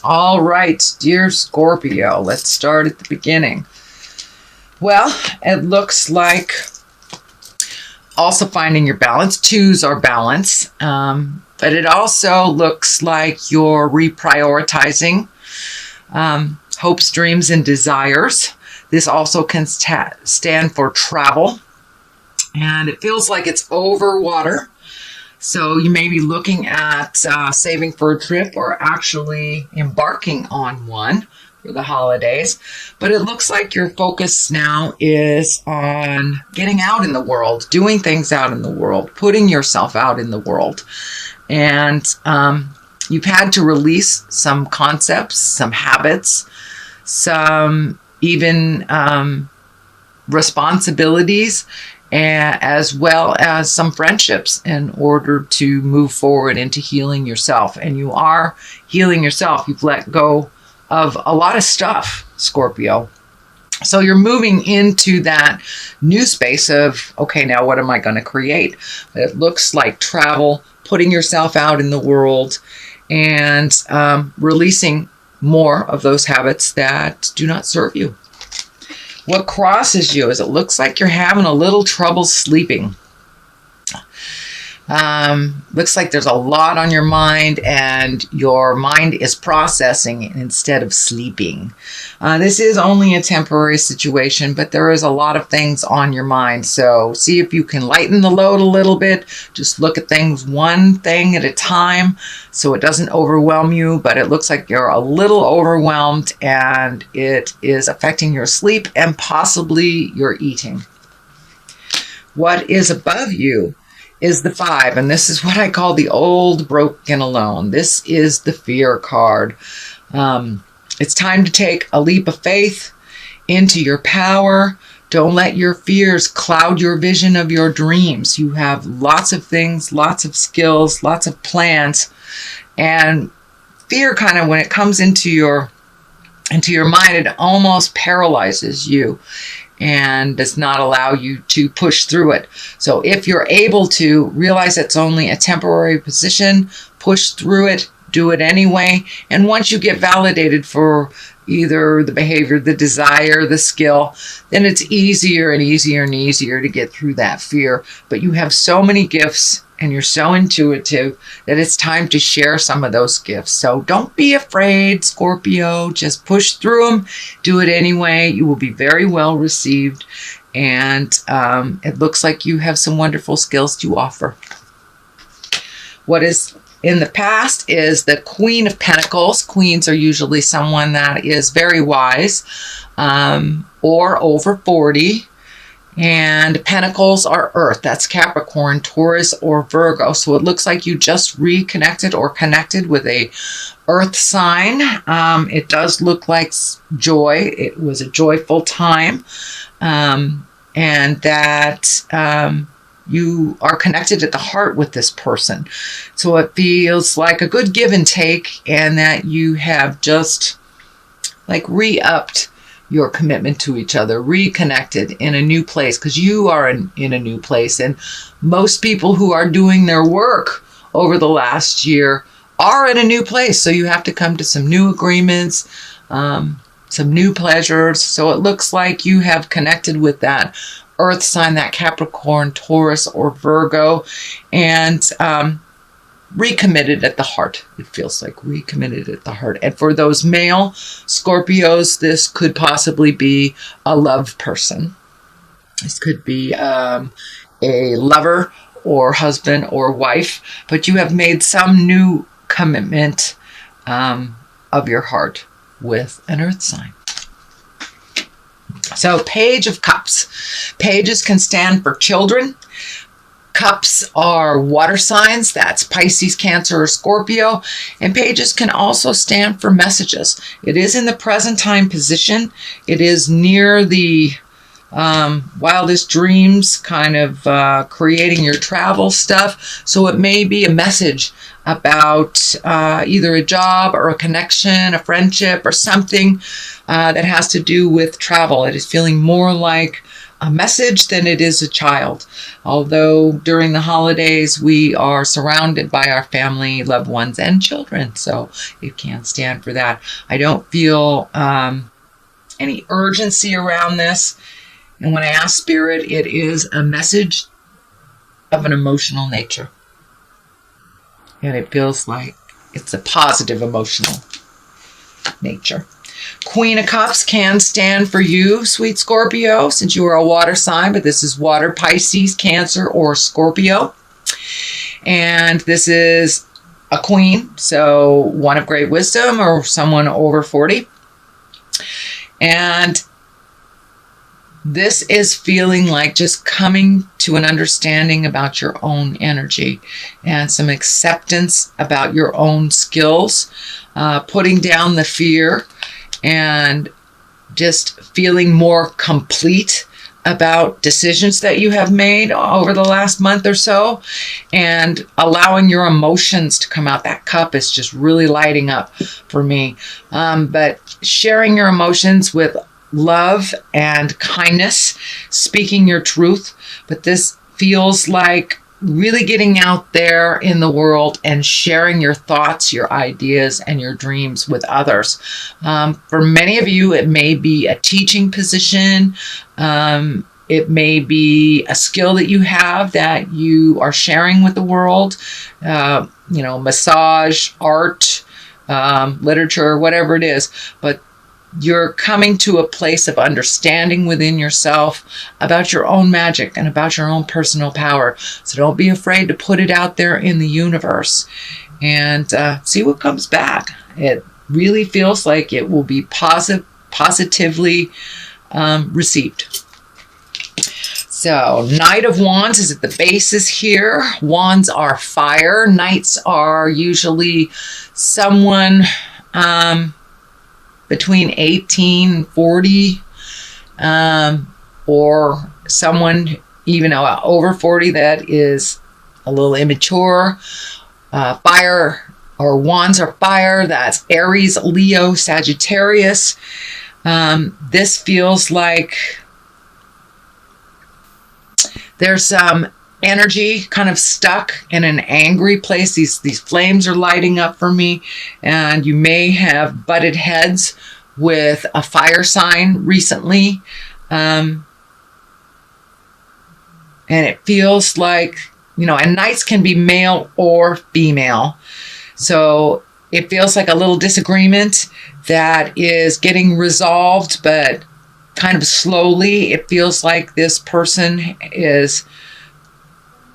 All right, dear Scorpio, let's start at the beginning. Well, it looks like also finding your balance. Twos are balance, but it also looks like you're reprioritizing hopes, dreams, and desires. This also can stand for travel, and it feels like it's over water. So you may be looking at saving for a trip or actually embarking on one for the holidays. But it looks like your focus now is on getting out in the world, doing things out in the world, putting yourself out in the world. And you've had to release some concepts, some habits, some even responsibilities, as well as some friendships in order to move forward into healing yourself. And you are healing yourself. You've let go of a lot of stuff, Scorpio. So you're moving into that new space of, okay, now what am I going to create? It looks like travel, putting yourself out in the world, and releasing more of those habits that do not serve you. What crosses you is it looks like you're having a little trouble sleeping. Looks like there's a lot on your mind and your mind is processing instead of sleeping. This is only a temporary situation, but there is a lot of things on your mind. So see if you can lighten the load a little bit. Just look at things one thing at a time so it doesn't overwhelm you, but it looks like you're a little overwhelmed and it is affecting your sleep and possibly your eating. What is above you is the 5, and this is what I call the old, broken, alone. This is the fear card. It's time to take a leap of faith into your power. Don't let your fears cloud your vision of your dreams. You have lots of things, lots of skills, lots of plans, and fear kind of, when it comes into your mind, it almost paralyzes you and does not allow you to push through it. So if you're able to realize it's only a temporary position, push through it, do it anyway. And once you get validated for either the behavior, the desire, the skill, then it's easier and easier and easier to get through that fear. But you have so many gifts and you're so intuitive that it's time to share some of those gifts. So don't be afraid, Scorpio. Just push through them. Do it anyway. You will be very well received. And it looks like you have some wonderful skills to offer. What is in the past is the Queen of Pentacles. Queens are usually someone that is very wise or over 40. And Pentacles are Earth. That's Capricorn, Taurus, or Virgo. So it looks like you just reconnected or connected with a Earth sign. It does look like joy. It was a joyful time. And that you are connected at the heart with this person. So it feels like a good give and take, and that you have just like re-upped your commitment to each other, reconnected in a new place, because you are in a new place. And most people who are doing their work over the last year are in a new place. So you have to come to some new agreements, some new pleasures. So it looks like you have connected with that Earth sign, that Capricorn, Taurus, or Virgo, and recommitted at the heart. It feels like recommitted at the heart. And for those male Scorpios, this could possibly be a love person. This could be a lover or husband or wife, but you have made some new commitment of your heart with an Earth sign. So Page of Cups. Pages can stand for children. Cups are water signs. That's Pisces, Cancer, or Scorpio. And pages can also stand for messages. It is in the present time position. It is near the wildest dreams, kind of creating your travel stuff. So it may be a message about either a job or a connection, a friendship, or something that has to do with travel. It is feeling more like a message than it is a child. Although during the holidays, we are surrounded by our family, loved ones, and children. So it can't stand for that. I don't feel any urgency around this. And when I ask Spirit, it is a message of an emotional nature. And it feels like it's a positive emotional nature. Queen of Cups can stand for you, sweet Scorpio, since you are a water sign, but this is water, Pisces, Cancer, or Scorpio. And this is a queen, so one of great wisdom or someone over 40. And this is feeling like just coming to an understanding about your own energy and some acceptance about your own skills, putting down the fear and just feeling more complete about decisions that you have made over the last month or so, and allowing your emotions to come out. That cup is just really lighting up for me. But sharing your emotions with love and kindness, speaking your truth. But this feels like really getting out there in the world and sharing your thoughts, your ideas, and your dreams with others. For many of you, it may be a teaching position. It may be a skill that you have that you are sharing with the world. Massage, art, literature, whatever it is. But you're coming to a place of understanding within yourself about your own magic and about your own personal power. So don't be afraid to put it out there in the universe and see what comes back. It really feels like it will be positively received. So Knight of Wands is at the basis here. Wands are fire. Knights are usually someone between 18 and 40, or someone even over 40 that is a little immature. Fire or wands are fire. That's Aries, Leo, Sagittarius. This feels like there's some energy kind of stuck in an angry place. These flames are lighting up for me, and you may have butted heads with a fire sign recently, and it feels like, and knights can be male or female, so it feels like a little disagreement that is getting resolved, but kind of slowly. It feels like this person is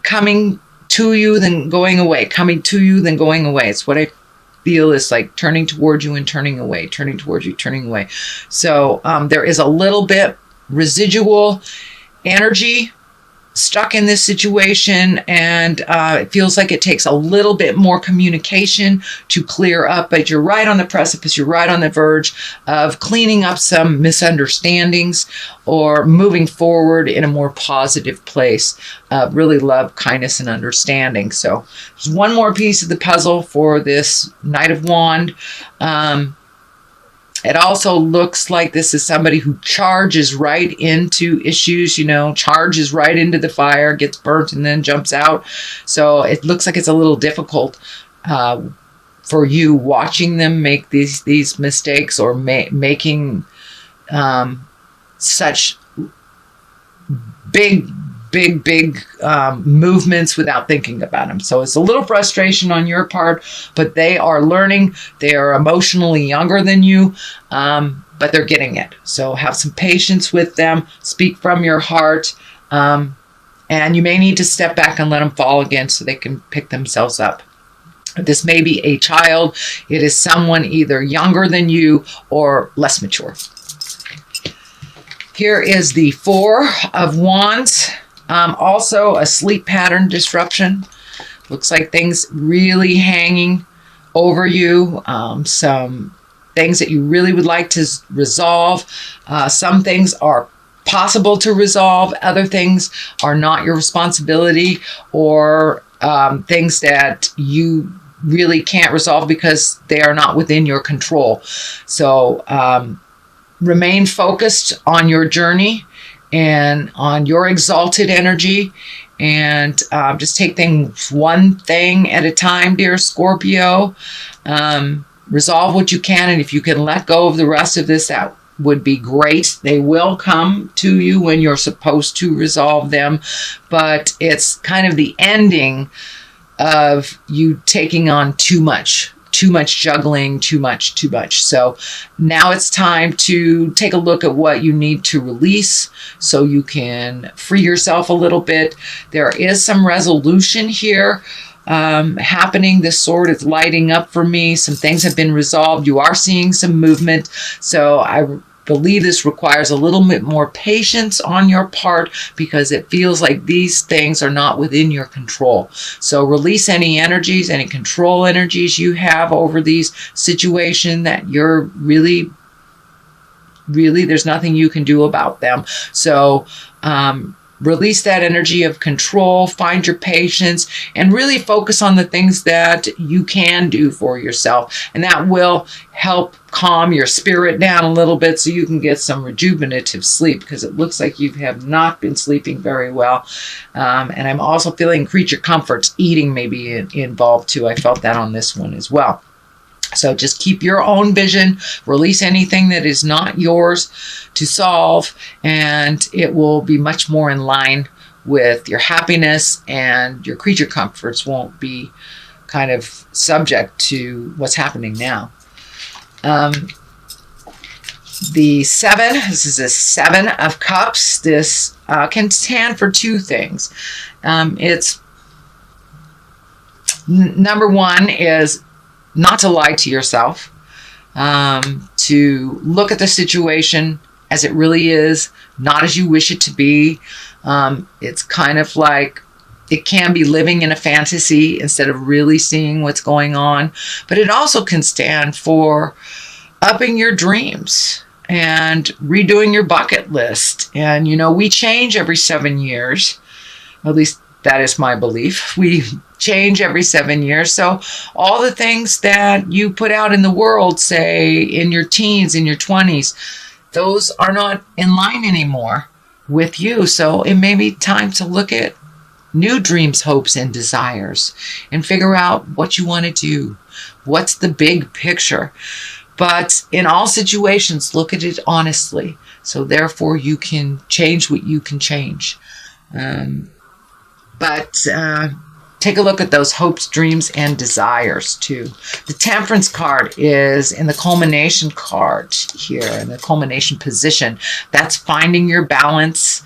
coming to you, then going away, coming to you, then going away. It's what I feel is like turning towards you and turning away, turning towards you, turning away. So there is a little bit residual energy stuck in this situation, and it feels like it takes a little bit more communication to clear up, but you're right on the precipice, you're right on the verge of cleaning up some misunderstandings or moving forward in a more positive place. Really love, kindness, and understanding. So there's one more piece of the puzzle for this Knight of Wands. It also looks like this is somebody who charges right into issues, charges right into the fire, gets burnt, and then jumps out. So it looks like it's a little difficult for you watching them make these mistakes or making such big movements without thinking about them. So it's a little frustration on your part, but they are learning. They are emotionally younger than you, but they're getting it. So have some patience with them. Speak from your heart, and you may need to step back and let them fall again so they can pick themselves up. This may be a child. It is someone either younger than you or less mature. Here is the Four of Wands. Also a sleep pattern disruption. Looks like things really hanging over you. Some things that you really would like to resolve. Some things are possible to resolve. Other things are not your responsibility, or things that you really can't resolve because they are not within your control. So remain focused on your journey and on your exalted energy, and just take things one thing at a time, dear Scorpio. Resolve what you can, and if you can let go of the rest of this, that would be great. They will come to you when you're supposed to resolve them, but it's kind of the ending of you taking on too much juggling, too much. So now it's time to take a look at what you need to release so you can free yourself a little bit. There is some resolution here happening. This sword is lighting up for me. Some things have been resolved. You are seeing some movement. So I believe this requires a little bit more patience on your part because it feels like these things are not within your control. So release any energies, any control energies you have over these situations that you're really, there's nothing you can do about them. So release that energy of control, find your patience, and really focus on the things that you can do for yourself. And that will help calm your spirit down a little bit so you can get some rejuvenative sleep, because it looks like you have not been sleeping very well. And I'm also feeling creature comforts, eating may be involved too. I felt that on this one as well. So just keep your own vision, release anything that is not yours to solve, and it will be much more in line with your happiness, and your creature comforts won't be kind of subject to what's happening now. The 7, this is a 7 of Cups. This can stand for two things. It's number one is not to lie to yourself, to look at the situation as it really is, not as you wish it to be. It's kind of like it can be living in a fantasy instead of really seeing what's going on. But it also can stand for upping your dreams and redoing your bucket list. And, you know, we change every 7 years. At least that is my belief. We change every 7 years. So all the things that you put out in the world, say in your teens, in your 20s, those are not in line anymore with you. So it may be time to look at new dreams, hopes, and desires and figure out what you want to do. What's the big picture? But in all situations, look at it honestly. So therefore you can change what you can change. Take a look at those hopes, dreams, and desires too. The Temperance card is in the culmination card here, in the culmination position. That's finding your balance,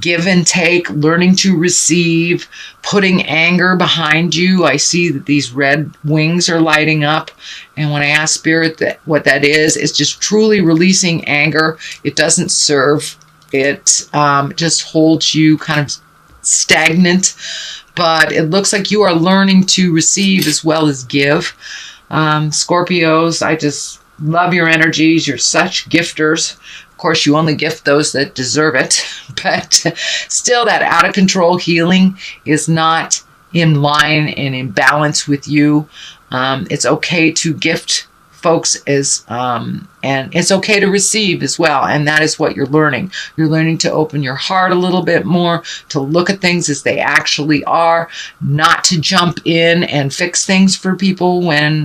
give and take, learning to receive, putting anger behind you. I see that these red wings are lighting up. And when I ask Spirit what that is, it's just truly releasing anger. It doesn't serve. It just holds you kind of stagnant. But it looks like you are learning to receive as well as give. Scorpios, I just love your energies. You're such gifters. Of course, you only gift those that deserve it. But still, that out of control healing is not in line and in balance with you. It's okay to gift folks and it's okay to receive as well. And that is what you're learning. You're learning to open your heart a little bit more, to look at things as they actually are, not to jump in and fix things for people when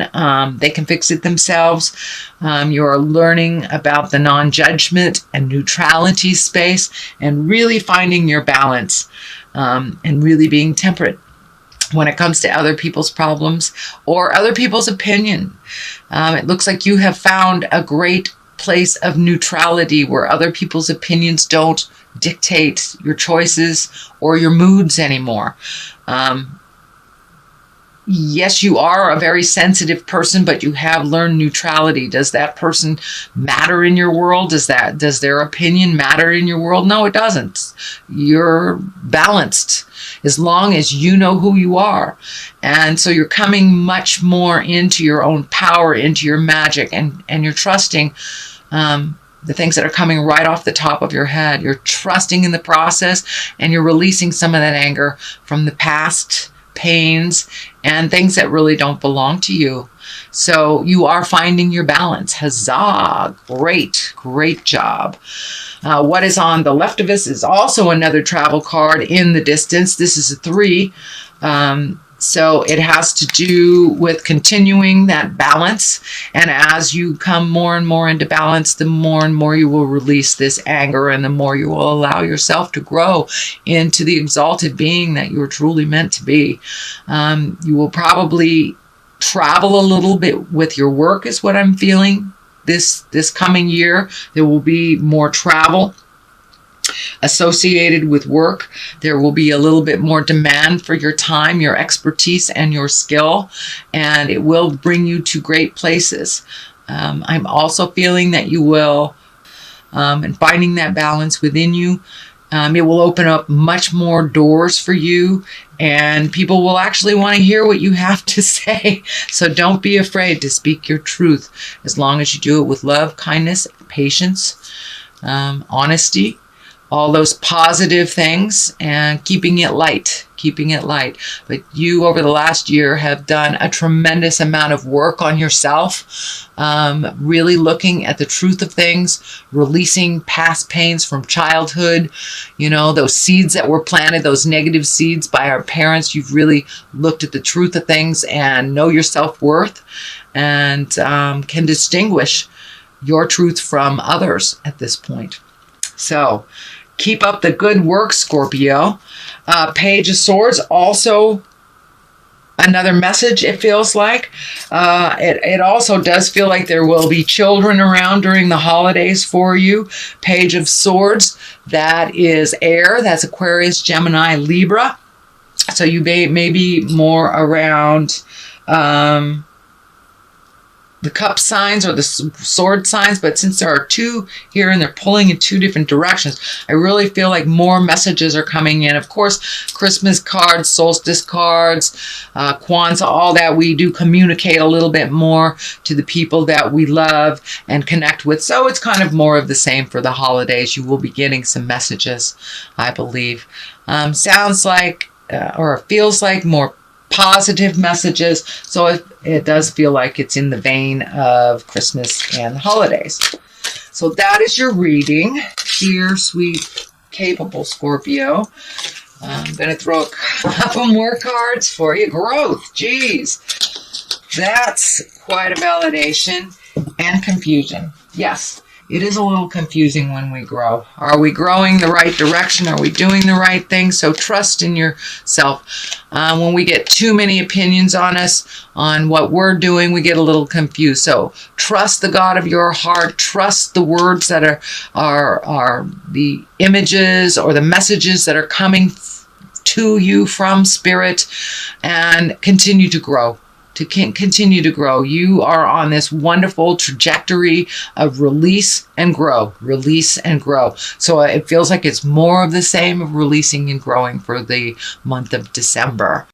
they can fix it themselves. You're learning about the non-judgment and neutrality space and really finding your balance and really being temperate when it comes to other people's problems or other people's opinion. It looks like you have found a great place of neutrality where other people's opinions don't dictate your choices or your moods anymore. Yes, you are a very sensitive person, but you have learned neutrality. Does that person matter in your world? Does their opinion matter in your world? No, it doesn't. You're balanced as long as you know who you are. And so you're coming much more into your own power, into your magic, and you're trusting the things that are coming right off the top of your head. You're trusting in the process, and you're releasing some of that anger from the past pains, and things that really don't belong to you. So you are finding your balance. Huzzah! Great, great job. What is on the left of us is also another travel card in the distance. This is a 3. So it has to do with continuing that balance. And as you come more and more into balance, the more and more you will release this anger, and the more you will allow yourself to grow into the exalted being that you are truly meant to be. You will probably travel a little bit with your work, is what I'm feeling. This coming year, there will be more travel associated with work. There will be a little bit more demand for your time, your expertise, and your skill, and it will bring you to great places. I'm also feeling that you will, and finding that balance within you, it will open up much more doors for you, and people will actually want to hear what you have to say. So don't be afraid to speak your truth, as long as you do it with love, kindness, patience, honesty, all those positive things, and keeping it light. But you, over the last year, have done a tremendous amount of work on yourself, really looking at the truth of things, releasing past pains from childhood, those seeds that were planted, those negative seeds by our parents. You've really looked at the truth of things and know your self-worth, and can distinguish your truth from others at this point. So keep up the good work, Scorpio. Page of Swords, also another message, it feels like. It also does feel like there will be children around during the holidays for you. Page of Swords, that is air. That's Aquarius, Gemini, Libra. So you may be more around the cup signs or the sword signs, but since there are 2 here and they're pulling in 2 different directions, I really feel like more messages are coming in. Of course, Christmas cards, solstice cards, Kwanzaa, all that, we do communicate a little bit more to the people that we love and connect with. So it's kind of more of the same for the holidays. You will be getting some messages, I believe. Sounds like, or feels like, more positive messages. So it does feel like it's in the vein of Christmas and the holidays. So that is your reading. Dear, sweet, capable Scorpio. I'm going to throw a couple more cards for you. Growth. Geez. That's quite a validation. And confusion. Yes. It is a little confusing when we grow. Are we growing the right direction? Are we doing the right thing? So trust in yourself. When we get too many opinions on us, on what we're doing, we get a little confused. So trust the God of your heart. Trust the words that are the images or the messages that are coming to you from Spirit, and continue to grow. Continue to grow. You are on this wonderful trajectory of release and grow. So it feels like it's more of the same of releasing and growing for the month of December.